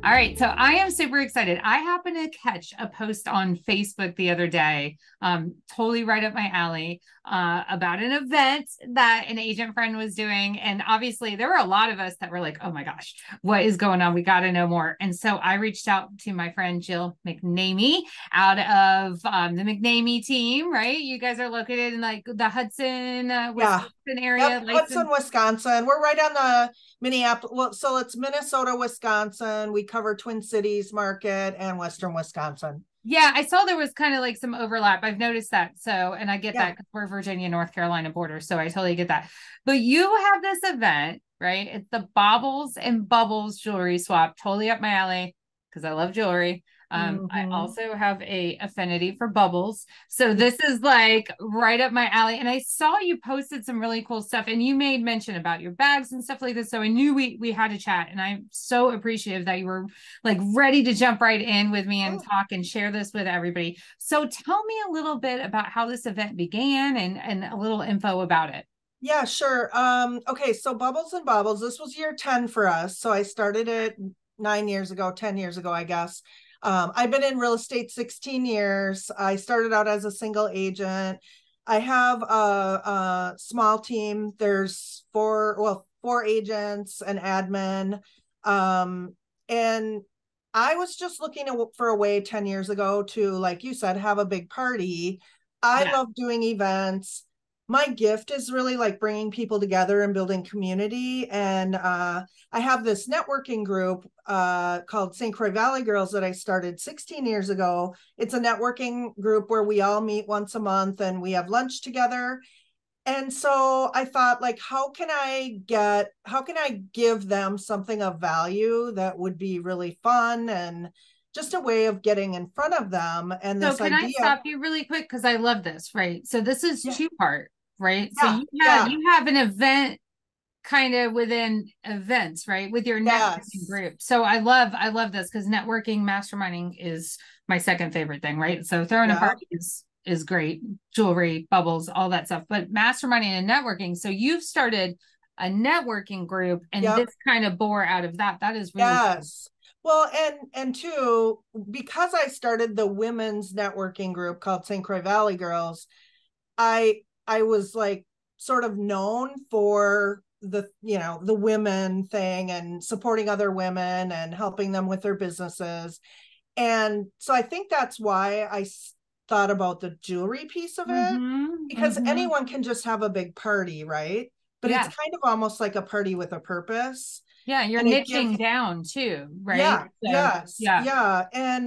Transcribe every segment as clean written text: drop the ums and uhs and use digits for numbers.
All right, so I am super excited. I happened to catch a post on Facebook the other day, totally right up my alley, about an event that an agent friend was doing. And obviously, there were a lot of us that were like, oh my gosh, what is going on? We got to know more. And so I reached out to my friend Jill McNamee out of the McNamee team, right? You guys are located in like the Hudson, Yeah. Wisconsin area. Yep. Hudson, Wisconsin. We're right on the Minneapolis. Well, so it's Minnesota, Wisconsin. We cover Twin Cities market and Western Wisconsin. Yeah, I saw there was kind of like some overlap. I've noticed that. So, and I get Yeah. that because we're Virginia, North Carolina border. So I totally get that. But you have this event, right? It's the Baubles and Bubbles jewelry swap, totally up my alley because I love jewelry. I Mm-hmm. also have a affinity for bubbles. So this is like right up my alley. And I saw you posted some really cool stuff and you made mention about your bags and stuff like this. So I knew we had to chat. And I'm so appreciative that you were like ready to jump right in with me and Oh, talk and share this with everybody. So tell me a little bit about how this event began and a little info about it. yeah, sure. Okay, so Bubbles and Bobbles, this was year 10 for us. So I started it 9 years ago, 10 years ago, I guess. I've been in real estate 16 years. I started out as a single agent. I have a small team. There's four agents, an admin. And I was just looking for a way 10 years ago to, like you said, have a big party. I Yeah. love doing events. My gift is really like bringing people together and building community. And I have this networking group called St. Croix Valley Girls that I started 16 years ago. It's a networking group where we all meet once a month and we have lunch together. And so I thought, like, how can I give them something of value that would be really fun and just a way of getting in front of them? And So this can I idea, stop you really quick? Because I love this, right? So this is yeah, two part, right? So yeah, you yeah, have an event kind of within events, right? With your networking yes, group. So I love this because networking, masterminding is my second favorite thing, right? So throwing a yeah. party is great, jewelry, bubbles, all that stuff. But masterminding and networking. So you've started a networking group and Yep. this kind of bore out of that. That is really cool. Yes. Well, and two, because I started the women's networking group called St. Croix Valley Girls, I was like sort of known for the women thing and supporting other women and helping them with their businesses. And so I think that's why thought about the jewelry piece of it, Mm-hmm. because Mm-hmm. anyone can just have a big party, right? But it's Yeah. kind of almost like a party with a purpose. Yeah. You're And it gives niching down too, right? Yeah, So yes, yeah. yeah. And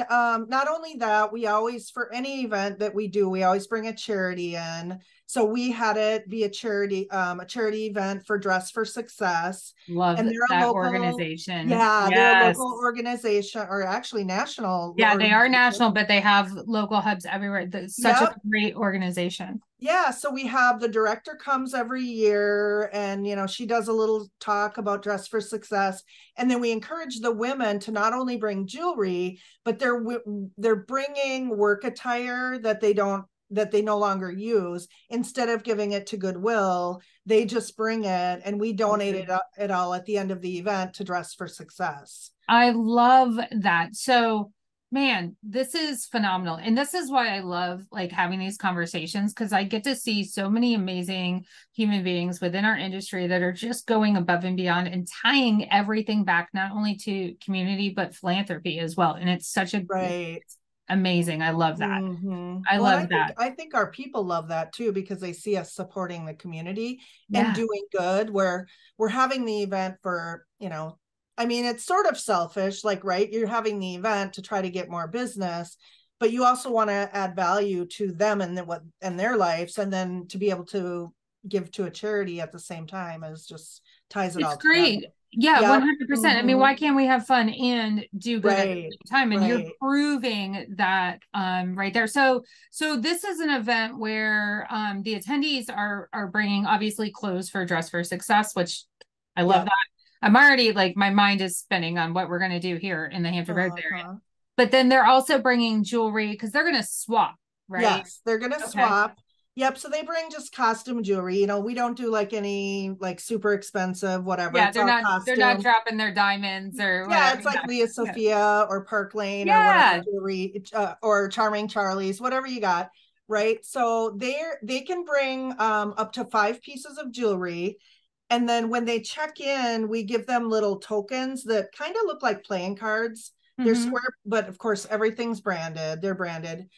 not only that, we always, for any event that we do, we always bring a charity in. So we had it be a charity event for Dress for Success. Love And they're a that local, organization. yeah, they're a Yes. local organization, or actually national Yeah, they are organization. national, but they have local hubs everywhere. That's such a Yep. great organization. Yeah, so we have the director comes every year and she does a little talk about Dress for Success, and then we encourage the women to not only bring jewelry, but they're bringing work attire that they no longer use. Instead of giving it to Goodwill, they just bring it and we donate it all at the end of the event to Dress for Success. I love that. So, man, this is phenomenal. And this is why I love like having these conversations because I get to see so many amazing human beings within our industry that are just going above and beyond and tying everything back not only to community but philanthropy as well. And it's such a Right. amazing. I love that. I Well, and love that. I think our people love that too because they see us supporting the community and Yeah. doing good. Where we're having the event for, I mean, it's sort of selfish, like, right? You're having the event to try to get more business, but you also want to add value to them and their lives, and then to be able to give to a charity at the same time is just ties it It's all together. great. Yeah, Yep. 100%. I mean, Mm-hmm. why can't we have fun and do good at the Right. same time? And you're Right. proving that right there. So this is an event where the attendees are bringing obviously clothes for Dress for Success, which I love Yep. that. I'm already like my mind is spinning on what we're going to do here in the Hampton Roads area. Uh-huh. But then they're also bringing jewelry because they're going to swap, right? Yes, they're going to Okay. swap. Yep. So they bring just costume jewelry. You know, we don't do like any like super expensive, whatever. Yeah, It's all they're not costume. dropping their diamonds or Yeah, whatever. it's like Yeah. Leah Yeah. Sophia or Park Lane or whatever Yeah. jewelry, or Charming Charlie's, whatever you got, right? So they can bring up to 5 pieces of jewelry. And then when they check in, we give them little tokens that kind of look like playing cards. They're Mm-hmm. square, but of course everything's branded. They're branded.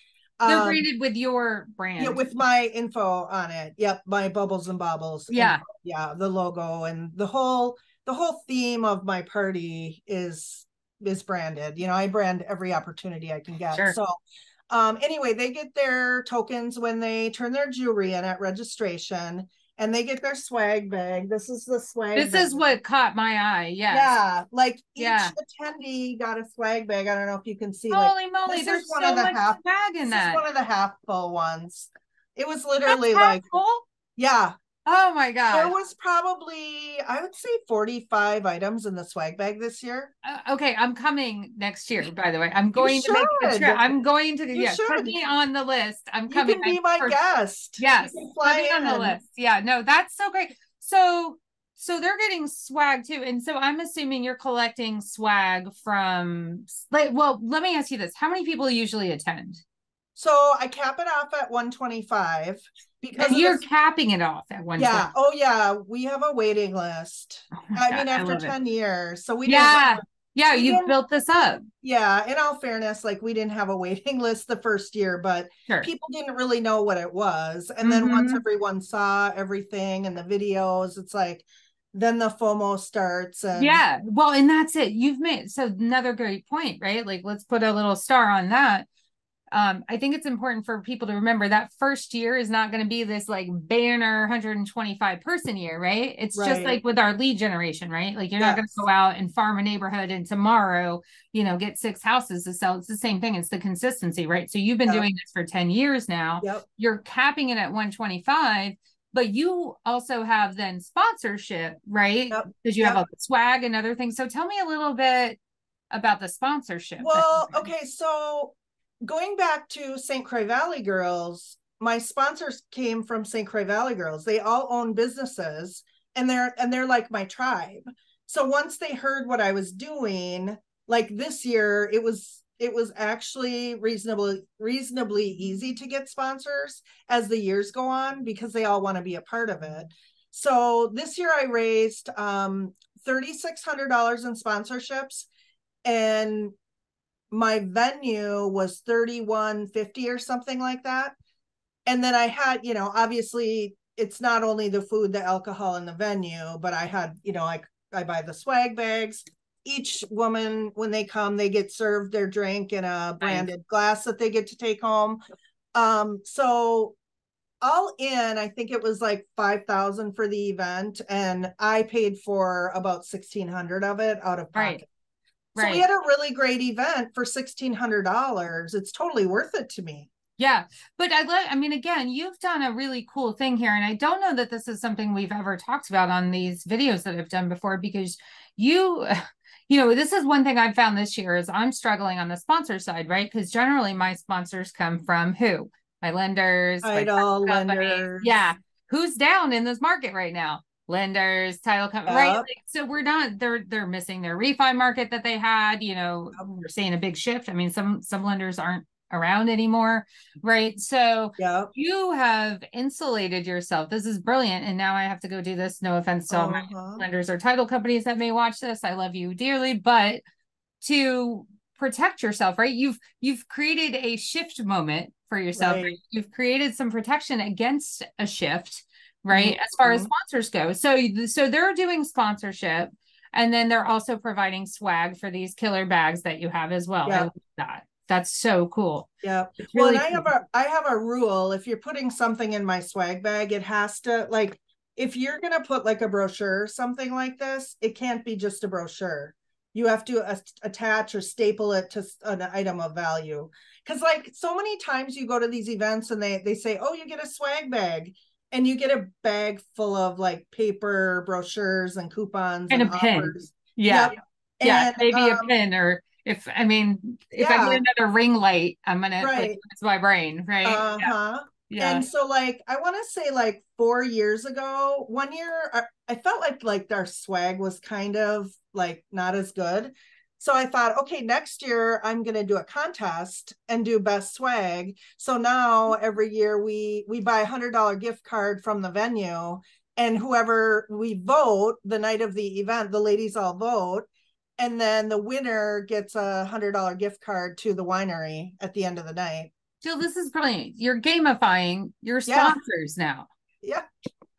They're Um, branded with your yeah, brand. with my info on it. Yep, my bubbles and bobbles info. Yeah, Yeah, the logo and the whole theme of my party is branded. You know, I brand every opportunity I can get. sure. So anyway, they get their tokens when they turn their jewelry in at registration, and they get their swag bag. This is the swag This bag. is what caught my eye. Yes. Yeah, like each Yeah. attendee got a swag bag. I don't know if you can see, like Holy moly, this is there's one of so the much half swag in this is that. one of the half full ones. It was That's literally half like, full. yeah, Oh my there gosh. was probably, I would say 45 items in the swag bag this year. Okay, I'm coming next year, by the way. I'm You going to make the trip. should. I'm going to, You yeah, put should. me on the list. I'm You coming. can be my guest. You Yes, can put me fly on the in. list. Yeah, no, that's so great. So they're getting swag too. And so I'm assuming you're collecting swag from, like, well, let me ask you this. How many people usually attend? So I cap it off at 125 because And of you're this. capping it off at 120. Yeah. Oh yeah. We have a waiting list. Oh my I God, mean, I after love it. 10 years. So we didn't Yeah. Yeah, we you've didn't built this up. yeah, in all fairness, like we didn't have a waiting list the first year, but Sure. people didn't really know what it was. And then once Mm-hmm. everyone saw everything and the videos, it's like then the FOMO starts. And Yeah. Well, and that's it. You've made so another great point, right? Like let's put a little star on that. I think it's important for people to remember that first year is not going to be this like banner 125 person year, right? It's just right. like with our lead generation, right? Like you're not going to Yes. go out and farm a neighborhood and tomorrow, get 6 houses to sell. It's the same thing. It's the consistency, right? So you've been Yep. doing this for 10 years now. Yep. You're capping it at 125, but you also have then sponsorship, right? Yep. Because you have Yep. a swag and other things. So tell me a little bit about the sponsorship. Well, okay, so going back to St. Croix Valley Girls, my sponsors came from St. Croix Valley Girls. They all own businesses, and they're like my tribe. So once they heard what I was doing, like this year, it was actually reasonably easy to get sponsors as the years go on because they all want to be a part of it. So this year I raised $3,600 in sponsorships, and my venue was 3150 or something like that. And then I had, obviously it's not only the food, the alcohol, and the venue, but I had, I buy the swag bags. Each woman, when they come, they get served their drink in a branded glass that they get to take home. So all in, I think it was like 5,000 for the event, and I paid for about 1,600 of it out of pocket. Right. So we Right. had a really great event for $1,600. It's totally worth it to me. Yeah. But I mean, again, you've done a really cool thing here. And I don't know that this is something we've ever talked about on these videos that I've done before, because this is one thing I've found this year is I'm struggling on the sponsor side, right? Because generally my sponsors come from who? My lenders, my Title, companies. lenders. Yeah. Who's down in this market right now? Lenders, title company, right? Like, so we're not, they're missing their refi market that they had. We're seeing a big shift. I mean, some lenders aren't around anymore, right? So you have insulated yourself. This is brilliant. And now I have to go do this. No offense to all my lenders or title companies that may watch this. I love you dearly, but to protect yourself, right? You've created a shift moment for yourself. Right? You've created some protection against a shift, right? As far as sponsors go. So they're doing sponsorship, and then they're also providing swag for these killer bags that you have as well. I love that. That's so cool. Yeah. It's really well, and I have a rule. If you're putting something in my swag bag, it has to, like, if you're going to put like a brochure, something like this, it can't be just a brochure. You have to attach or staple it to an item of value. Because like so many times you go to these events and they say, oh, you get a swag bag, and you get a bag full of like paper brochures and coupons and a pin. offers. Yeah. Yep. Yeah. And, maybe a pin, or if I get another ring light, I'm going to put it into my brain. Right. Uh-huh. Yeah. And so like, I want to say like 4 years ago, one year, I felt like our swag was kind of like not as good. So I thought, okay, next year I'm going to do a contest and do best swag. So now every year we buy $100 gift card from the venue, and whoever we vote the night of the event, the ladies all vote. And then the winner gets $100 gift card to the winery at the end of the night. Jill, this is brilliant. You're gamifying your Yeah. sponsors now. Yeah.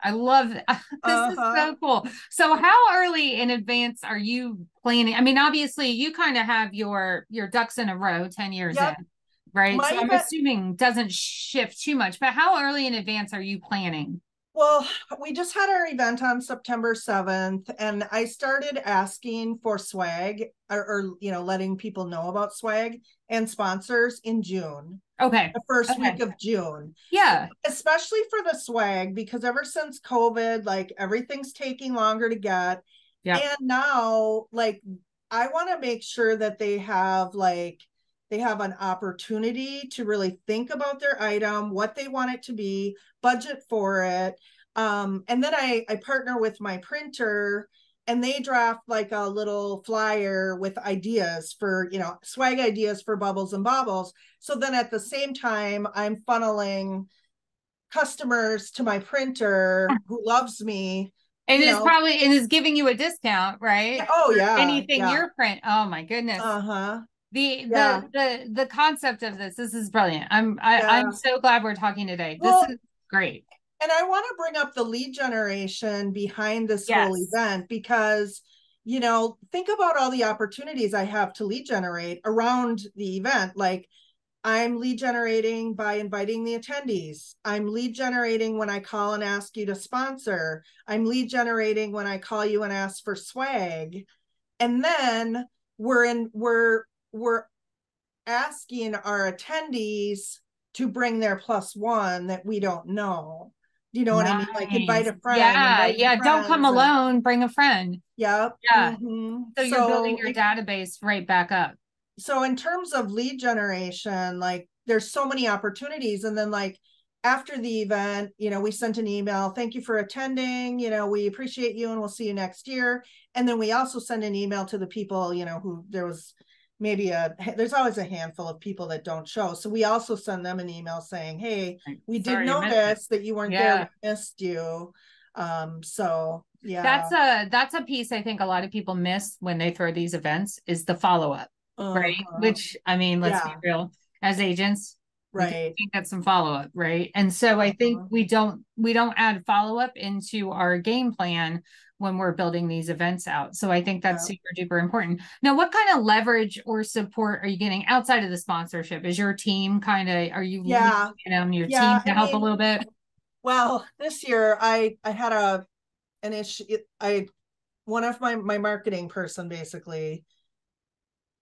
I love it. This is so cool. So how early in advance are you planning? I mean, obviously you kind of have your ducks in a row 10 years Yep. in, right? My So I'm event, assuming doesn't shift too much, but how early in advance are you planning? well, we just had our event on September 7th, and I started asking for swag, or letting people know about swag and sponsors in June, Okay. the first Okay. week of June. Yeah. Especially for the swag, because ever since COVID, like everything's taking longer to get. Yeah. And now, like, I want to make sure that they have an opportunity to really think about their item, what they want it to be, budget for it. And then I partner with my printer, and they draft like a little flyer with ideas for, swag ideas for bubbles and baubles. So then at the same time, I'm funneling customers to my printer who loves me, And you is know. probably and is giving you a discount, right? Oh For yeah, anything yeah. your print. Oh my goodness. Uh-huh. The Yeah. the concept of this is brilliant. Yeah. I'm so glad we're talking today. This Well, is great. and I want to bring up the lead generation behind this whole Yes. event, because, think about all the opportunities I have to lead generate around the event. Like, I'm lead generating by inviting the attendees. I'm lead generating when I call and ask you to sponsor. I'm lead generating when I call you and ask for swag. And then we're asking our attendees to bring their plus one that we don't know. Do you know what I mean? Like, invite Nice. a friend, Yeah. invite your Yeah. Don't come friends, and alone. Bring a friend. yep. Yeah. So you're building So your database right back up. so in terms of lead generation, like, there's so many opportunities. And then, like, after the event, we sent an email, thank you for attending, we appreciate you and we'll see you next year. And then we also send an email to the people, who there was there's always a handful of people that don't show, so we also send them an email saying, hey, we did Sorry, you missed it. notice that you weren't there, Yeah. we missed you. So yeah. That's a piece I think a lot of people miss when they throw these events is the follow-up, right? Which, I mean, let's be Yeah. real, as agents, we Right. can get some follow-up, right? And so I think we don't add follow-up into our game plan when we're building these events out. So I think that's super duper important. Now, what kind of leverage or support are you getting outside of the sponsorship? Is your team are you Yeah. leading, your Yeah. team to help a little bit? Well, this year I had an issue. One of my marketing person, basically,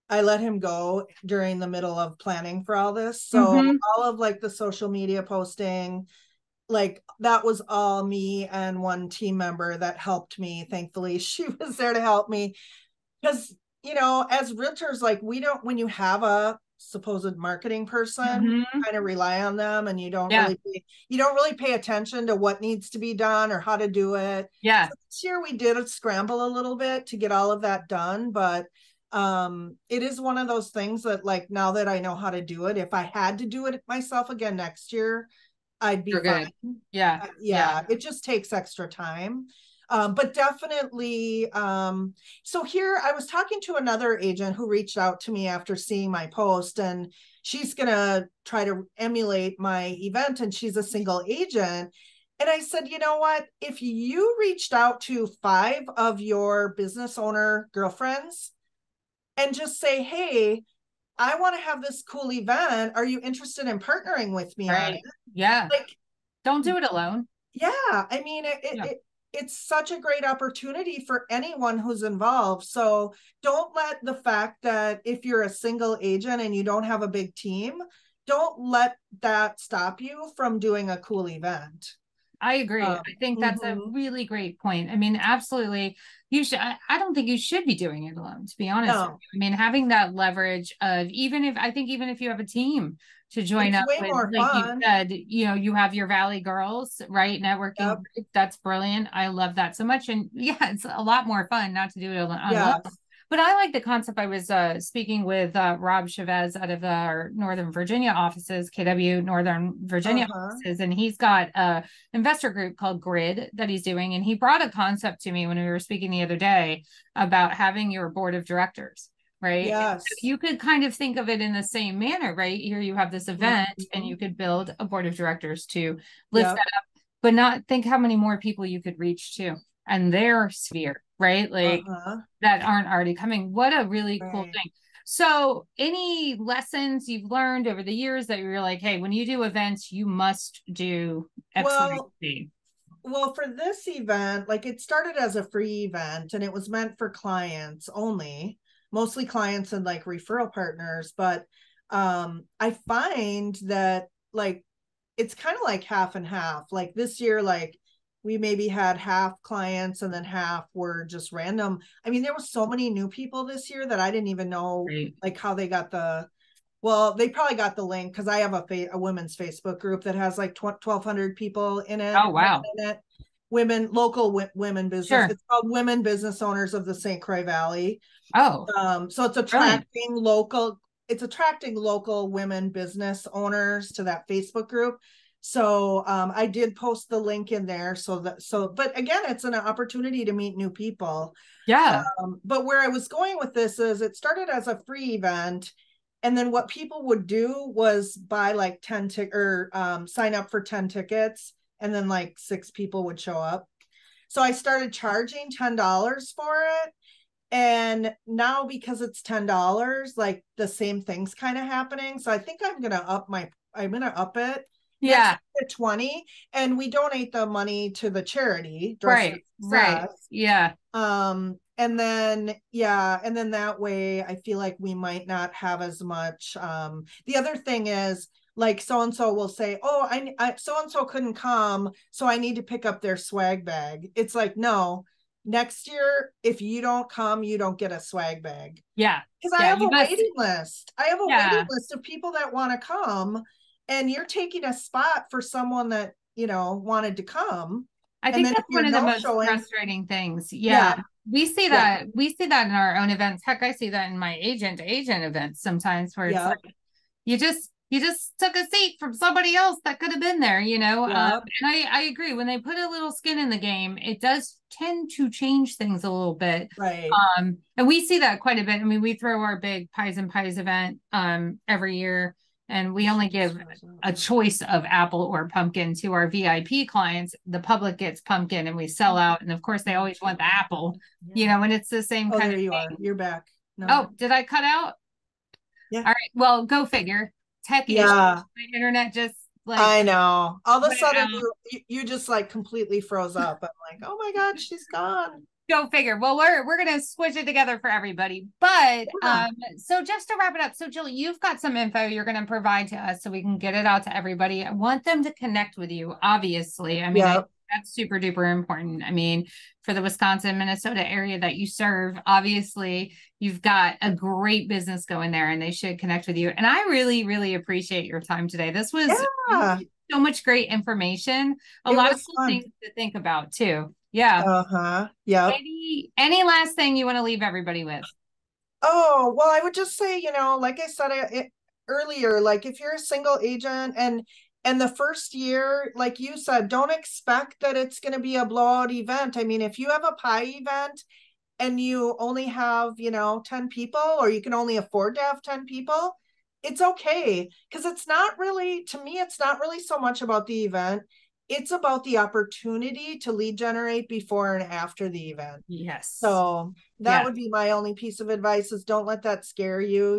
I let him go during the middle of planning for all this. So all of like the social media posting, like, that was all me and one team member that helped me. Thankfully, she was there to help me, because, as realtors, like, we don't, when you have a supposed marketing person, kind of rely on them, and you don't really pay attention to what needs to be done or how to do it. Yeah. So this year we did scramble a little bit to get all of that done, but it is one of those things that, like, now that I know how to do it, if I had to do it myself again next year, I'd be fine. Yeah. Yeah. It just takes extra time. But definitely, so here I was talking to another agent who reached out to me after seeing my post, and she's going to try to emulate my event, and she's a single agent. And I said, you know what, if you reached out to 5 of your business owner girlfriends and just say, hey, I want to have this cool event, are you interested in partnering with me on it? Yeah. Like, don't do it alone. Yeah. I mean, it's such a great opportunity for anyone who's involved. So don't let the fact that if you're a single agent and you don't have a big team, don't let that stop you from doing a cool event. I agree. I think that's a Mhm. really great point. I mean, absolutely. You should, I don't think you should be doing it alone, to be honest with No, you. I mean, having that leverage of even if you have a team to join it's up way with, more like you fun. said, you have your Valley Girls, right? Networking Yep. group. That's brilliant. I love that so much. And yeah, it's a lot more fun not to do it alone. Yes. But I like the concept. I was speaking with Rob Chavez out of our Northern Virginia offices, KW Northern Virginia Uh-huh. offices, and he's got a investor group called Grid that he's doing. And he brought a concept to me when we were speaking the other day about having your board of directors, right? And so Yes. you could kind of think of it in the same manner, right? Here you have this event, and Mhm. you could build a board of directors to lift Yep. that up, but not think how many more people you could reach to and their sphere, right? Like Uh-huh. that aren't already coming. What a really cool Right. thing. So, any lessons you've learned over the years that you're like, hey, when you do events, you must do X, Y, Well, Z? well, for this event, like it started as a free event and it was meant for clients only, mostly clients and like referral partners. But I find that like it's kind of like half and half. Like this year, like we maybe had half clients and then half were just random. I mean, there was so many new people this year that I didn't even know Right. like how they got the, well, they probably got the link because I have a women's Facebook group that has like 1,200 people in it, Oh, wow. women, local women business. Sure. It's called Women Business Owners of the St. Croix Valley. Oh, So brilliant. it's attracting local women business owners to that Facebook group. So I did post the link in there but again, it's an opportunity to meet new people. Yeah. But where I was going with this is it started as a free event. And then what people would do was buy like 10 or sign up for 10 tickets. And then like 6 people would show up. So I started charging $10 for it. And now because it's $10, like the same thing's kind of happening. So I think I'm gonna up it next Yeah. to 20. And we donate the money to the charity, Dress for Right. Right. Success. Yeah. And then yeah, and then that way I feel like we might not have as much. The other thing is like so and so will say, oh, I so and so couldn't come, so I need to pick up their swag bag. It's like, no, next year if you don't come, you don't get a swag bag. Yeah. Because I Yeah. have You a must. waiting list. I have a waiting Yeah. list of people that want to come, and you're taking a spot for someone that wanted to come. I And think then if that's one you're of the no most showing, frustrating things. Yeah. yeah, We see yeah, that. We see that in our own events. Heck, I see that in my agent to agent events sometimes where it's yeah, like you just took a seat from somebody else that could have been there. yeah. And I agree. When they put a little skin in the game, it does tend to change things a little bit. Right. And we see that quite a bit. I mean, we throw our big Pies and Pies event every year, and we only give a choice of apple or pumpkin to our VIP clients. The public gets pumpkin and we sell out. And of course, they always want the apple, and it's the same Oh, kind there of you are. thing. You're back. Oh, No. did I cut out? Yeah. All right. Well, go figure. Tech issues. Yeah. My internet just like I know. All of a went sudden out. you just like completely froze up. I'm like, oh my God, she's gone. Go figure. Well, we're gonna switch it together for everybody. But Yeah. so just to wrap it up, so Jill, you've got some info you're gonna provide to us so we can get it out to everybody. I want them to connect with you, obviously. I mean, Yeah. that's super duper important. I mean, for the Wisconsin, Minnesota area that you serve, obviously you've got a great business going there and they should connect with you. And I really, really appreciate your time today. This was Yeah. so much great information, a It lot of was cool fun. things to think about too. Yeah. Uh-huh. Yep. Any last thing you want to leave everybody with? Oh, well, I would just say, like I said earlier, like if you're a single agent and the first year, like you said, don't expect that it's going to be a blowout event. I mean, if you have a pie event and you only have, 10 people, or you can only afford to have 10 people, it's okay. Because it's not really, to me, it's not really so much about the event. It's about the opportunity to lead generate before and after the event. Yes. So that Yeah. would be my only piece of advice is don't let that scare you.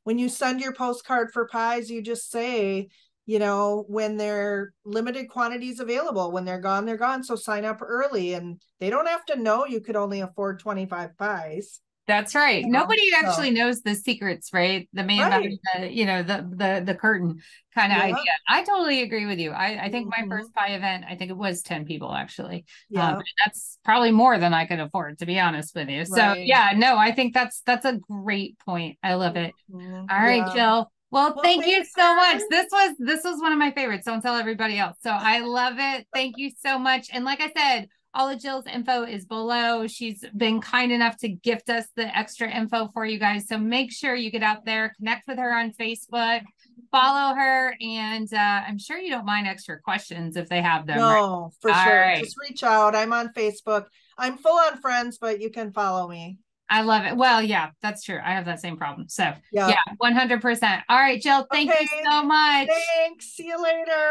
When you send your postcard for pies, you just say, when they're limited quantities available, when they're gone, they're gone. So sign up early, and they don't have to know you could only afford 25 pies. That's right. You know? Nobody actually So, knows the secrets, right? The man right. behind the, the curtain kind of idea. Yeah. I totally agree with you. I think my Hmm. first pie event, I think it was 10 people actually. Yeah. That's probably more than I could afford, to be honest with you. So Right. yeah, no, I think that's a great point. I love it. Mhm. All right, Yeah. Jill. Well, Well, thank you thanks, so much. Erin. This was one of my favorites. Don't tell everybody else. So I love it. Thank you so much. And like I said, all of Jill's info is below. She's been kind enough to gift us the extra info for you guys. So make sure you get out there, connect with her on Facebook, follow her, and I'm sure you don't mind extra questions if they have them, right? No, for All sure. right. Just reach out. I'm on Facebook. I'm full on friends, but you can follow me. I love it. Well, yeah, that's true. I have that same problem. So yeah, Yep. 100%. All right, Jill, thank you Okay. so much. Thanks. See you later.